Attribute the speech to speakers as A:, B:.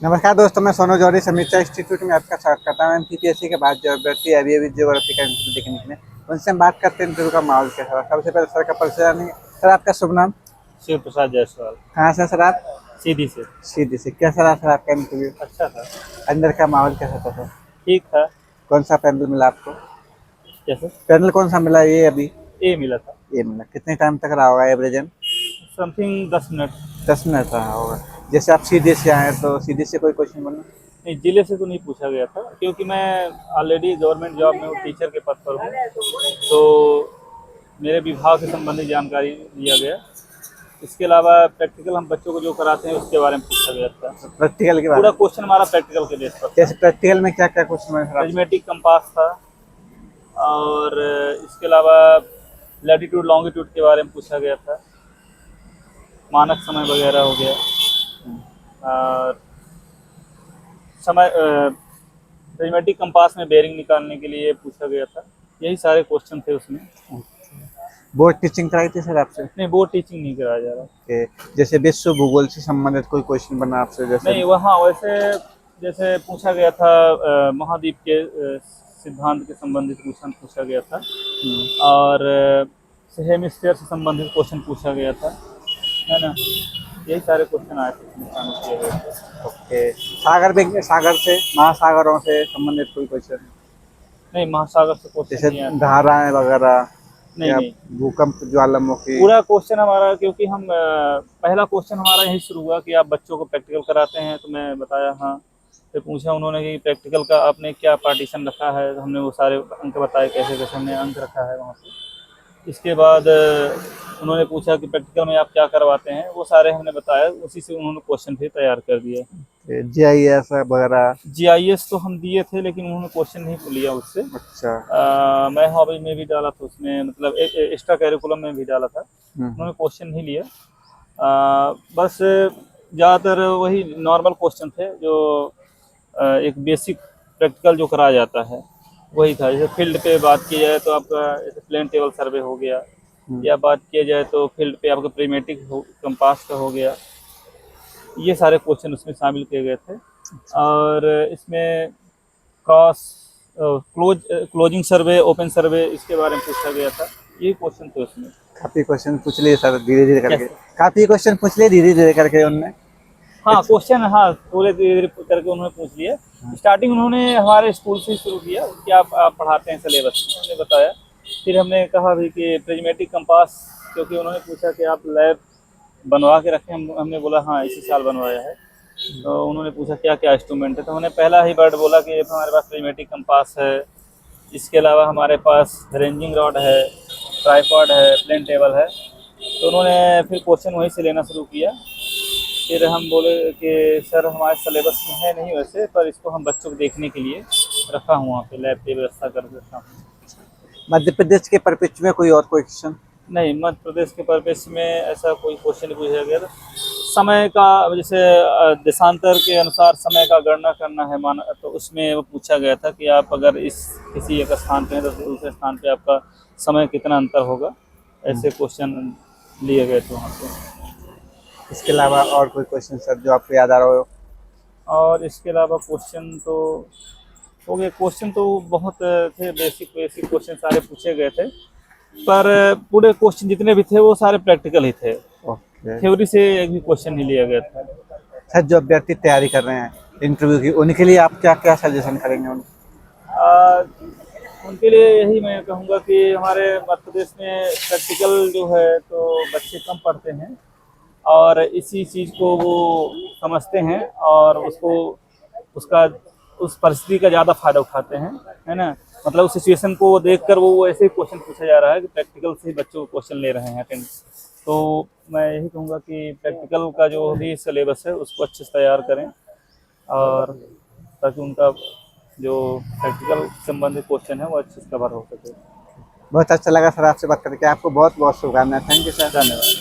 A: नमस्कार दोस्तों, मैं सोनू जौहरी समीक्षा इंस्टीट्यूट में आपका स्वागत करता हूँ। एमपीपीएससी के बाद जो अभ्यर्थी अभी ज्योग्राफी का इंटरव्यू देखने के लिए उनसे हम बात करते हैं इंटरव्यू का माहौल कैसा रहा। सबसे पहले सर का परिचय जानेंगे। सर, आपका शुभ नाम?
B: शिव प्रसाद जायसवाल।
A: कहाँ से सर आप?
B: सीधी से।
A: सीधी से। कैसा रहा सर आपका इंटरव्यू?
B: अच्छा था।
A: अंदर का माहौल कैसा था सर?
B: ठीक था।
A: कौन सा पैनल मिला आपको?
B: जैसे
A: पैनल कौन सा मिला? ये अभी
B: ए मिला था।
A: ये मिला। कितने टाइम तक रहा होगा एवरेजन?
B: Something 10 minute.
A: 10 मिनट रहा होगा। जैसे आप सीधे से आए तो सीधे से कोई क्वेश्चन बना?
B: नहीं, जिले से तो नहीं पूछा गया था क्योंकि मैं ऑलरेडी गवर्नमेंट जॉब में हूँ, टीचर के पद पर हूँ। तो मेरे विभाग से संबंधित जानकारी दिया गया। इसके अलावा प्रैक्टिकल हम बच्चों को जो कराते हैं उसके बारे में पूछा गया था।
A: प्रैक्टिकल के
B: पूरा
A: बाद
B: क्वेश्चन हमारा प्रैक्टिकल के बेस पर था।
A: जैसे प्रैक्टिकल में क्या क्या क्वेश्चन बने सर आपसे?
B: मैथमेटिक कंपास था और इसके अलावा लैटिट्यूड लॉन्गिट्यूड के बारे में पूछा गया था। मानक समय वगैरह हो गया। और समय मैथमेटिक कंपास में बेरिंग निकालने के लिए पूछा गया था। यही सारे क्वेश्चन थे उसमें।
A: बोर्ड टीचिंग कराई थी सर आपसे?
B: नहीं, बोर्ड टीचिंग नहीं कराया जा रहा।
A: कि जैसे विश्व भूगोल से संबंधित कोई क्वेश्चन बना आपसे? जैसे
B: नहीं, वहाँ वैसे जैसे पूछा गया था महाद्वीप के सिद्धांत के संबंधित क्वेश्चन पूछा गया था और हेमिस्फीयर से संबंधित क्वेश्चन पूछा गया था, है ना। यही सारे क्वेश्चन आए थे इसमें शामिल किए गए थे।
A: ओके। सागर से महासागरों से संबंधित कोई क्वेश्चन?
B: नहीं, महासागर से क्वेश्चन
A: जैसे
B: नहीं आया था।
A: धाराएं वगैरह
B: नहीं
A: या
B: नहीं,
A: भूकंप ज्वालामुखी?
B: पूरा क्वेश्चन हमारा, क्योंकि हम पहला क्वेश्चन हमारा यही शुरू हुआ कि आप बच्चों को प्रैक्टिकल कराते हैं, तो मैं बताया हाँ। फिर पूछा उन्होंने कि प्रैक्टिकल का आपने क्या पार्टीशन रखा है, तो हमने वो सारे अंक बताए कैसे कैसे हमने अंक रखा है वहाँ पे। इसके बाद उन्होंने पूछा कि प्रैक्टिकल में आप क्या करवाते हैं, वो सारे हमने बताया। उसी से उन्होंने क्वेश्चन फिर तैयार कर दिया।
A: जीआईएस वगैरह?
B: जीआईएस तो हम दिए थे लेकिन उन्होंने क्वेश्चन नहीं लिया उससे।
A: अच्छा।
B: मैं हॉबी में भी डाला था उसमें, मतलब एक्स्ट्रा करिकुलम में भी डाला था।
A: हम्म।
B: उन्होंने क्वेश्चन नहीं लिया। बस ज़्यादातर वही नॉर्मल क्वेश्चन थे जो एक बेसिक प्रैक्टिकल जो कराया जाता है वही था। जैसे फील्ड पे बात की जाए तो आपका जैसे प्लेन टेबल सर्वे हो गया, या बात किया जाए तो फील्ड पे आपका प्रीमेटिक कंपास का हो गया। ये सारे क्वेश्चन उसमें शामिल किए गए थे। और इसमें क्रॉस क्लोजिंग सर्वे, ओपन सर्वे, इसके बारे में पूछा गया था। ये क्वेश्चन थे उसमें।
A: काफी क्वेश्चन पूछ लिए सर धीरे धीरे करके?
B: Yes.
A: काफी क्वेश्चन पूछ लिए धीरे धीरे करके उनने?
B: हाँ, क्वेश्चन हाँ पूरे धीरे धीरे करके उन्होंने पूछ लिया। स्टार्टिंग उन्होंने हमारे स्कूल से शुरू किया कि आप पढ़ाते हैं सिलेबस, उन्होंने बताया। फिर हमने कहा भी कि प्रिज्मेटिक कंपास, क्योंकि उन्होंने पूछा कि आप लैब बनवा के रखें। हमने बोला हाँ, इसी साल बनवाया है। तो उन्होंने पूछा क्या क्या इंस्ट्रूमेंट है, तो हमने पहला ही वर्ड बोला कि हमारे पास प्रिज्मेटिक कंपास है, इसके अलावा हमारे पास रेंजिंग रॉड है, ट्राइपॉड है, प्लेन टेबल है। तो उन्होंने फिर क्वेश्चन वहीं से लेना शुरू किया। फिर हम बोले कि सर हमारे सिलेबस में है नहीं वैसे, पर इसको हम बच्चों को देखने के लिए रखा हूँ, वहाँ पे लैब की व्यवस्था कर रखा हूँ।
A: मध्य प्रदेश के परिप्रेक्ष्य में कोई और क्वेश्चन?
B: नहीं, मध्य प्रदेश के परिप्रेक्ष्य में ऐसा कोई क्वेश्चन नहीं पूछा गया था। समय का, जैसे देशांतर के अनुसार समय का गणना करना है माना, तो उसमें वो पूछा गया था कि आप अगर इस किसी एक स्थान पे हैं तो दूसरे स्थान पे आपका समय कितना अंतर होगा। ऐसे क्वेश्चन लिए गए थे वहाँ पे।
A: इसके अलावा और कोई क्वेश्चन सर जो आपको याद आ रहा हो?
B: और इसके अलावा क्वेश्चन तो हो गए। क्वेश्चन तो बहुत थे, बेसिक बेसिक क्वेश्चन सारे पूछे गए थे, पर पूरे क्वेश्चन जितने भी थे वो सारे प्रैक्टिकल ही थे।
A: ओके।
B: थ्योरी से एक भी क्वेश्चन नहीं लिया गया था।
A: सर, जो अभ्यर्थी तैयारी कर रहे हैं इंटरव्यू की, उनके लिए आप क्या क्या सजेशन करेंगे उनको?
B: आ, उनके लिए यही मैं कहूँगा कि हमारे मध्य प्रदेश में प्रैक्टिकल जो है तो बच्चे कम पढ़ते हैं और इसी चीज़ को वो समझते हैं और उसको उसका उस परिस्थिति का ज़्यादा फायदा उठाते हैं, है ना। मतलब उस सिचुएशन को देखकर वो ऐसे ही क्वेश्चन पूछा जा रहा है कि प्रैक्टिकल से ही बच्चों को क्वेश्चन ले रहे हैं अटेंड। तो मैं यही कहूँगा कि प्रैक्टिकल का जो भी सिलेबस है उसको अच्छे से तैयार करें, और ताकि उनका जो प्रैक्टिकल संबंधित क्वेश्चन है वो अच्छे से कवर हो सके।
A: बहुत अच्छा लगा सर आपसे बात करके। आपको बहुत बहुत शुभकामनाएं। Thank you sir.
B: धन्यवाद।